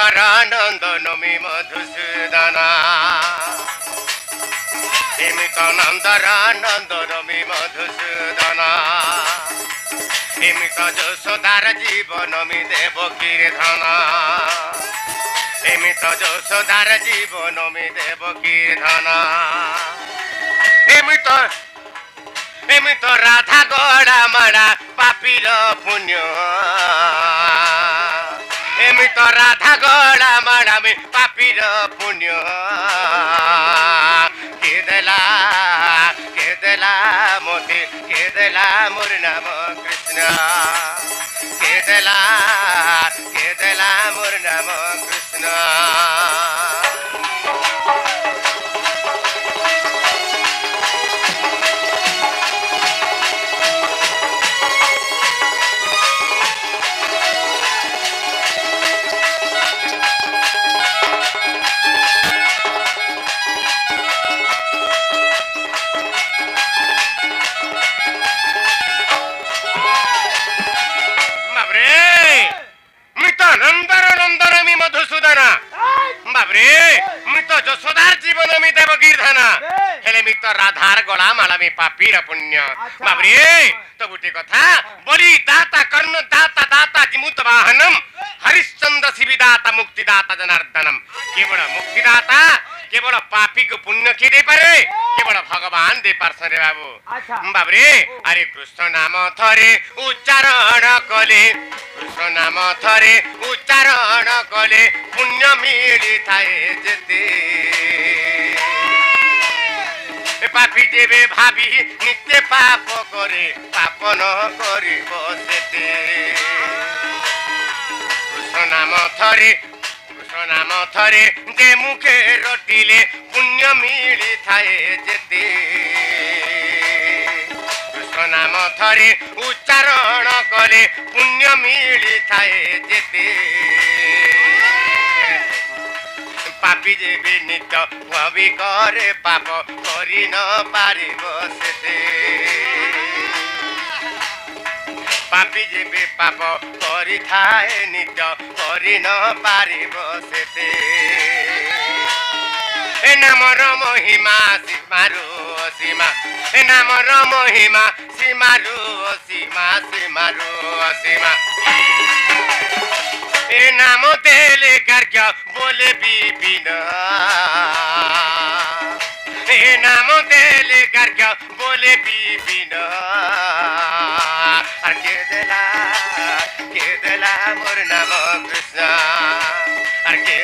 অন্তরানন্দ নমি মধুসূদনা এমিত নন্দরানন্দ নমি মধুসূদনা এমিত যশোদার জীবন me দেবকীর ধনা এমিত যশোদার জীবন me দেবকীর ধনা এমিত রাধা গড়া মাড়া পাপির পুণ্য এমিত রাধা গড়া মাড়া মে পাপির পুণ্য কে দেলা মতে কে দেলা মোর নাম কৃষ্ণ কে দেলা মোর নাম কৃষ্ণ যশোদার জীবন মি দেবকীর ধনা হেলে মিত রাধার গলা মালা মি পাপির পুণ্য বাবরে তো গোটে কথা বলি দাতা কর্ণ দাতা দাতা জিমুত বাহনম হরিশ্চন্দ্র শিবিদাতা মুক্তিদাতা জনার্দনম কেবল মুক্তিদাতা কেবল পাপী को पुण्य की दे पारे केवल भगवान दे पारसन रे बाबू बाबरे अरे कृष्ण नाम थरे उच्चारण कले कृष्ण नाम थरे उच्चारण कले पुण्य मिली थाए जेते पापी देवे भाभी नित्य पाप करे पाप न करी बसेते कृष्ण नाम थरे जे मुखे रटिले पुण्य मिली थाए जेते कृष्ण नाम थरे उच्चारण कले पुण्य मिली थाए जेते पापी जेबे नित्य भावी करे पाप करी न पारिब सेते पापी जेबे पाप करी थाए नित्य करी न पारिब सेते ए नामर महिमा सीमारु सीमा ए नामर महिमा सीमारु सीमा सीमारु सीमा ए नाम तेले गर्ग्य बोले बिपिन ए नाम तेले गर्ग्य बोले बिपिन और के देला मोर नाम कृष्ण और के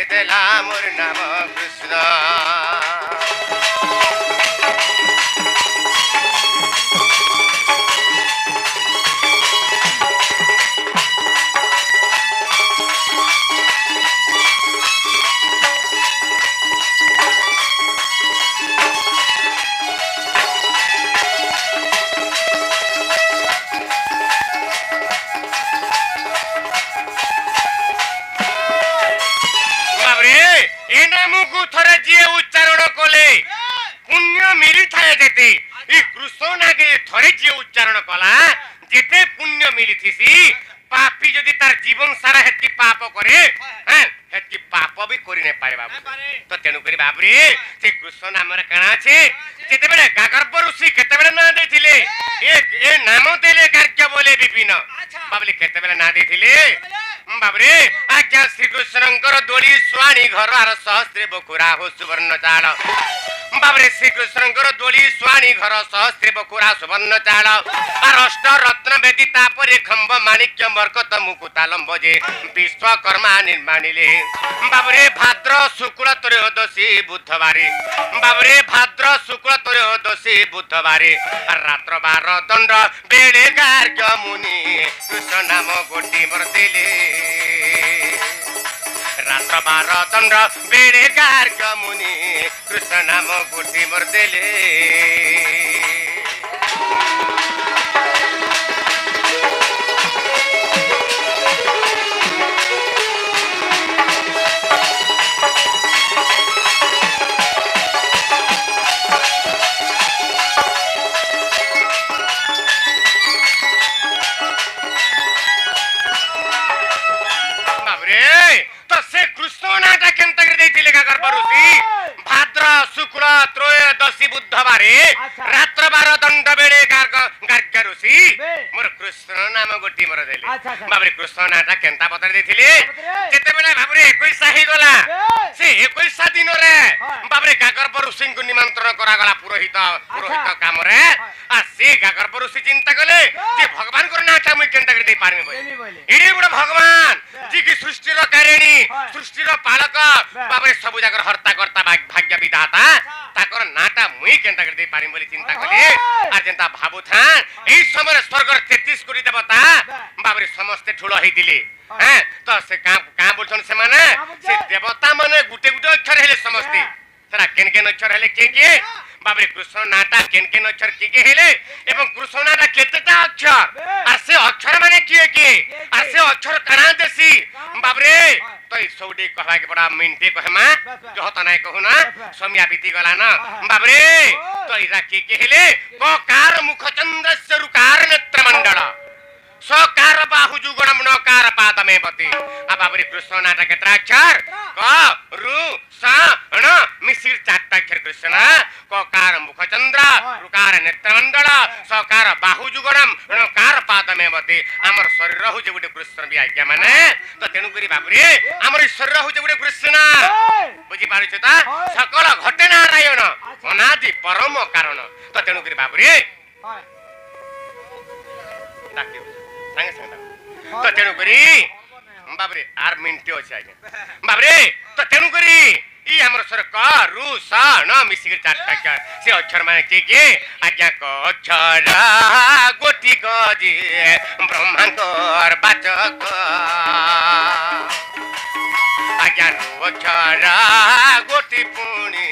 देला मोर नाम कृष्ण उच्चारण कले पुण्य मिली थाए जेते कृष्ण नागे थरे जे उच्चारण कला जेते पुण्य मिली थिसी पापी जदि तार जीवन सारा हेतकी पाप करे हैं हेतकी पाप भी करि नै पारे बाबू तो तेनु करी बाबरे से कृष्ण नाम रे काना छे जेते बेले गागर्भ ऋषि केते बेले ना देथिले ए नाम देले कार्य बोले विपिन बाबली केते बेले ना देथिले बाबरे आज्ञा श्री कृष्णंकर दोली स्वाणी घर आर सहस्त्र बकुरा हो सुवर्ण चाल बाबरे श्री कृष्णंकर दोली स्वाणी घर सहस्त्र बकुरा सुवर्ण चाल आर अष्ट रत्न वेदी तापरे खंब माणिक्य मरकत मुकुतालम बजे विश्वकर्मा निर्माणिले बाबरे भाद्र शुक्ल त्रयोदशी बुधवारे बाबरे भाद्र शुक्ल त्रयोदशी बुधवारे रात्र 12 दंड बेले गार्ग्य मुनि कृष्ण नाम गोटी मरदेले रात्र 12 दंड बेले गार्ग्य मुनि कृष्ण नाम गोटी मरदेले तो से कृष्ण नाटा केंता कर देथिले का गर्भ ऋषि भाद्र शुक्ल त्रयोदशी बुधवार रात्र 12 दंड बेड़े गार्ग्य ऋषि मोर कृष्ण नाम गोटी मोर देले बाबरे कृष्ण नाटा केंता बतर देथिले जेते बेले बाबरे 21 साही गला से 21 दिन रे बाबरे गागर्भ ऋषि को निमंत्रण करा गला पुरोहित काम रे आ से गागर्भ ऋषि चिंता कले जे भगवान को नाटा मैं केंता कर दे पारमे बोले इडी बड़ भगवान जी की सृष्टि रो कारिणी सृष्टि रो पालक बाबरे सब जाकर हर्ता करता भाग्य विधाता ताकर नाटा मुई केंता कर दे पारी बोली चिंता कले आ जेंता भाबु था एई समय स्वर्ग 33 कोटी देवता बाबरे समस्त ठुलो हेई दिले हैं तो से का बोलछन से माने से देवता माने गुटे गुटे अक्षर हेले समस्त तरा केन अक्षर हेले के बाबरे कृष्ण नाटा केन अक्षर के हेले एवं कृष्ण नाटा केतेटा अक्षर आ से अक्षर माने के आ से अक्षर कना देसी बाबरे तो सौडी कहवा के बड़ा मिनटे कहमा जो होता नहीं कहू ना सोमिया बीती गला ना बाबरे तो इरा के हेले कोकार मुख चंद्र सरुकार नेत्र मंडल सकार बाहु जुगणम नकार पादमे पति आ बाबरे कृष्ण नाटा केतरा अक्षर क रु स ण मिसिर चारटा अक्षर कृष्ण कोकार मुख चंद्र रुकार नेत्र मंडल सकार बाहु जुगणम नकार पादमे पति हमर शरीर हो जे गुटे कृष्ण भी आज्ञा माने तो तेनु करी बाबरे हमर शरीर हो जे गुटे कृष्ण बुझी पारुछ ता सकल घटे नारायण अनादि परम कारण तो तेनु करी बाबरे डाक्यो संगे संगे तो तेनु करी बाबरे आर मिनटे अछि आज्ञा बाबरे तो तेनु करी ई हमर सर क रु स न मिसिक चारटा का से अक्षर माने के आज्ञा क अक्षर गोटी क जी ब्रह्मांकर वाचक आज्ञा रु अक्षर गोटी पुणी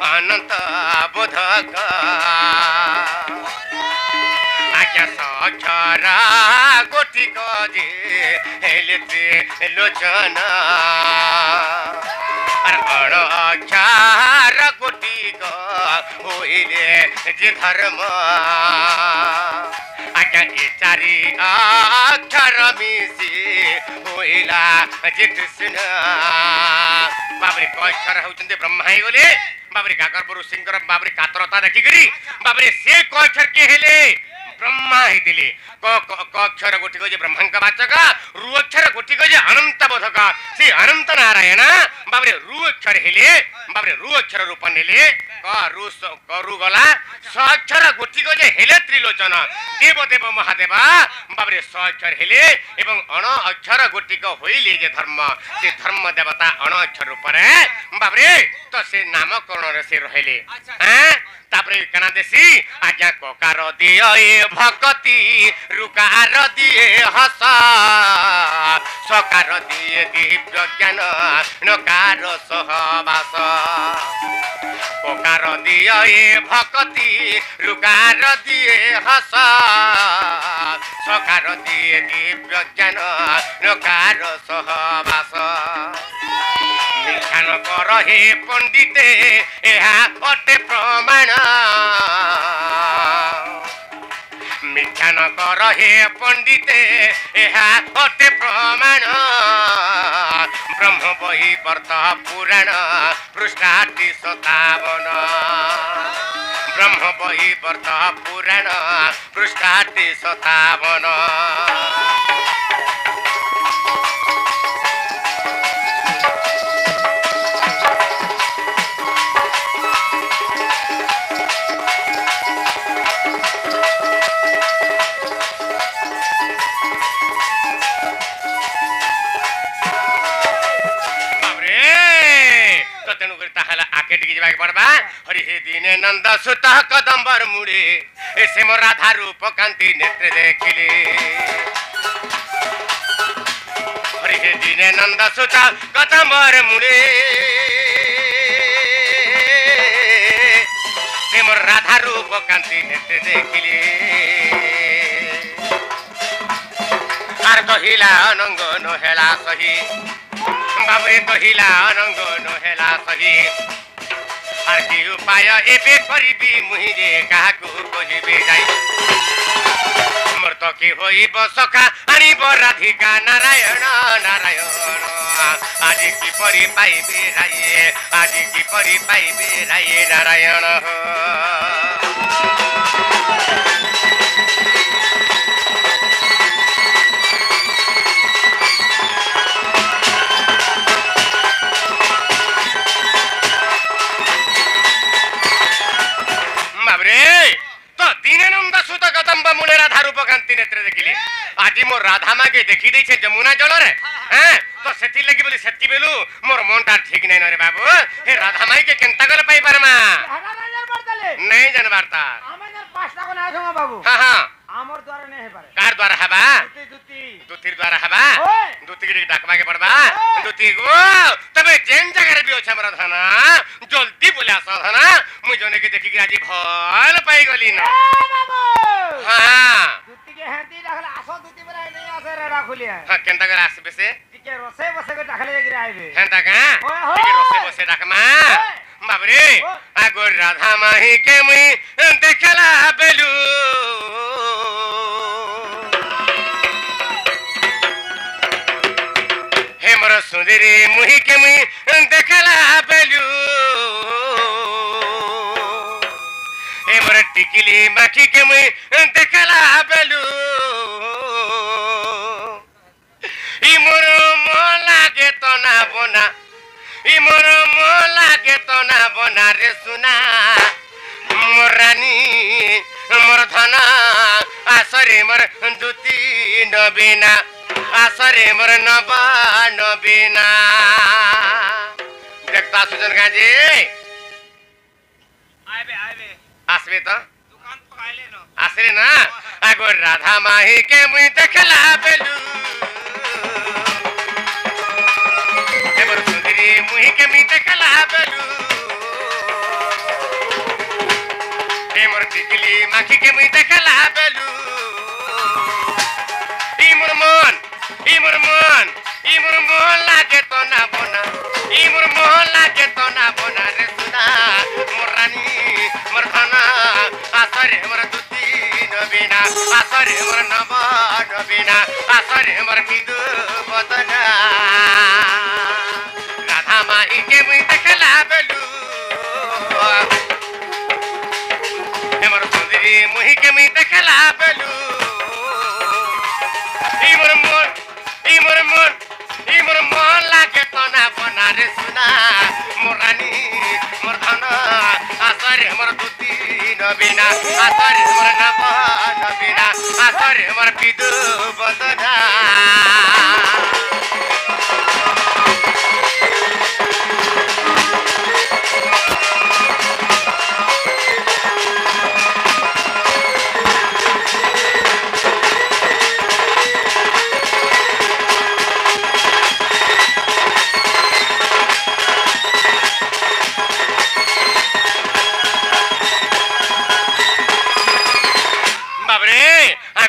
अनंत बोधक आज्ञा स अक्षर गोटी क जी हेले लोचन अण अक्षर गोटी क होइले जे धर्म आज्ञा ए चारि अक्षर मिसी होइला जे कृष्ण बाबरे क अक्षर होचंदे ब्रह्मा ही गले बाबरे गागर्भ ऋषि बाबरे कातरता देखि करी बाबरे से क अक्षर के हेले ब्रह्मा ही दिले क अक्षर गोटी को जे ब्रह्मांक वाचक रु अक्षर गोटी को जे अनंत बोधक से अनंत नारायण बाबरे रु अक्षर हेले बाबरे रु अक्षर रूप नेले क रु गला स अक्षर गोटी को जे हेले त्रिलोचन देव देव महादेव बाबरे स अक्षर हेले एवं अण अक्षर गोटी को होइले जे धर्म से धर्म देवता अण अक्षर रूप रे बाबरे तो से नामकरण रे से रहले हैं तापरे कना देसी आज्ञा कोकार दिए ए भक्ति रुकार दिए हस सकार दिए दिव्य ज्ञान नकार सहवास कोकार दिए ए भक्ति रुकार दिए हस सकार दिए दिव्य ज्ञान नकार सहवास मिठान कर हे पंडिते एहा अटे प्रमाण मिठान कर हे पंडिते एहा अटे प्रमाण ब्रह्म बही वर्त पुराण पृष्ठाति 57 ब्रह्म बही वर्त पुराण पृष्ठाति 57 हरि हे दीने नंद सुत कदम्बर मुड़े ऐसे मोर राधा रूप कांति नेत्र देखिले हरि हे दीने नंद सुत कदम्बर मुड़े से मोर राधा रूप कांति नेत्र देखिले आर कहिला अनंग नहेला सही बाबरे कहिला अनंग नहेला सही आर की उपाय एबे करिबी मुहिरे काहाकु कहिबे जाई मोर तो की होइब सखा आनिब राधिका नारायण नारायण आज किपरि पाइबे राये आज किपरि पाइबे राये नारायण दीनानंद सुत कदम्ब मुने राधा रूप कांति नेत्र देखिले आज मोर राधा मागे देखि दै छे जमुना जल रे हैं तो सेति लगी बोली सेति बेलु मोर मनटा ठीक नै न रे बाबू हे राधा माई के केनता कर पाई परमा नहीं जान वार्ता हमर पांचटा को ना छो बाबू हां हां हमर द्वारा नहीं हे पारे कार द्वारा हबा दुतिर द्वारा हबा दुती के डाकबा के पड़बा दुती गो तबे जेन जगह रे भी छ हमरा धना जल्दी बोला स धना मु जने के देखि के आज भल पाई गली न हां दुती के हेती रखला आसो दुती बराई नहीं आसे रे राखुली हां केनता कर आसे बेसे के रोसे बसे के डाखले गिरे आइबे हेंता का के रोसे बसे डाकमा बाबरे आगो राधा माही के मुई देखला बेलू हे मोर सुंदरी मुही के मुई देखला बेलू हे मोर टिकली माखी के मुई देखला बेलू ई मोर मोला के तो ना बना ई मोर मोला के तो ना बना रे सुना मोर रानी मोर धना आसरे मोर दुती नबीना आसरे मोर नबा नबीना देखता सुजन गाजी आइबे आसबे तो दुकान पकाइले न आसरे ना आगो राधा माही के मुई देखला बेलू हे मोर सुंदरी मुही के मुई देखला बेलू हे मोर टिकली माखी के मुई देखला बेलू ई मोर मन ई मोर मन ई मोर मोहन लागे तो ना बना ई मोर मोहन लागे तो ना बना रे सुना मोर रानी मोर धना आसरे मोर दुती नबीना आसरे मोर नबा नबीना आसरे मोर बिदु बदना राधा माई के मुई देखला बेलू हे मोर सुंदरी मुही के मुई देखला बेलू ई मोर मन ई मोर मन ई मोर मन लागे तो ना बना रे सुना मोर रानी मोर धन आसरे मोर दुती नबीना आसरे मोर नबा नबीना आसरे मोर बिदु बदना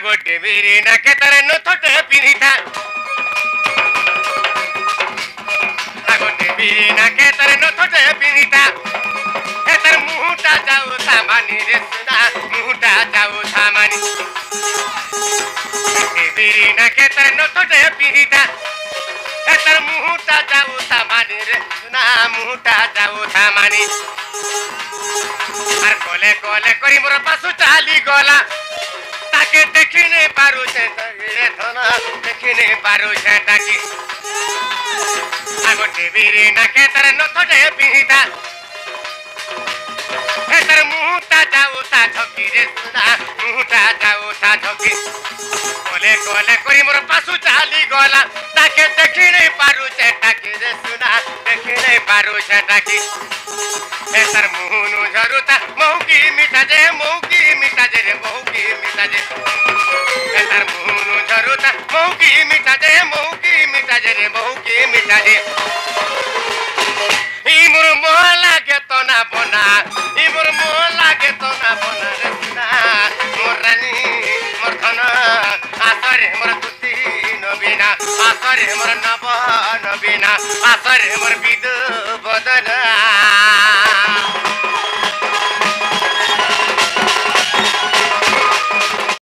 गोटे मेरे ना के तरह न थोटे पिनीता गोटे मेरे ना के तरह न थोटे पिनीता ए तर मुहटा जाऊ सामानी रे सुना मुहटा जाऊ सामानी गोटे मेरे ना के तरह न थोटे पिनीता ए तर मुहटा जाऊ सामानी रे सुना मुहटा जाऊ सामानी आर कोले कोले करी मोर पासु चाली गला ताके देखिने पारु छे रे धना देखिने पारु छे ताकी आगो टीवी ना के तर न थोटे पिहिता हे तर मुहटा जाऊ ता झकी रे सुना मुहटा जाऊ ता झकी कोले कोले करी मोर पासु चाली गला ताके देखिने पारु छे ताकी रे सुना देखिने पारु छे ताकी हे तर मुहनु झरुता मौकी मिठा जे रे मौकी मिठा जे हे तर मुहनु झरुता मौकी मिठा जे रे मौकी मिठा जे ई मोर मोह लागे तो ना बना ई मोर मोह लागे तो ना बना रे सुना मोर रानी मोर धन आसरे मोर दुती नबीना आसरे मोर नबा नबीना आसरे मोर बिदु बदना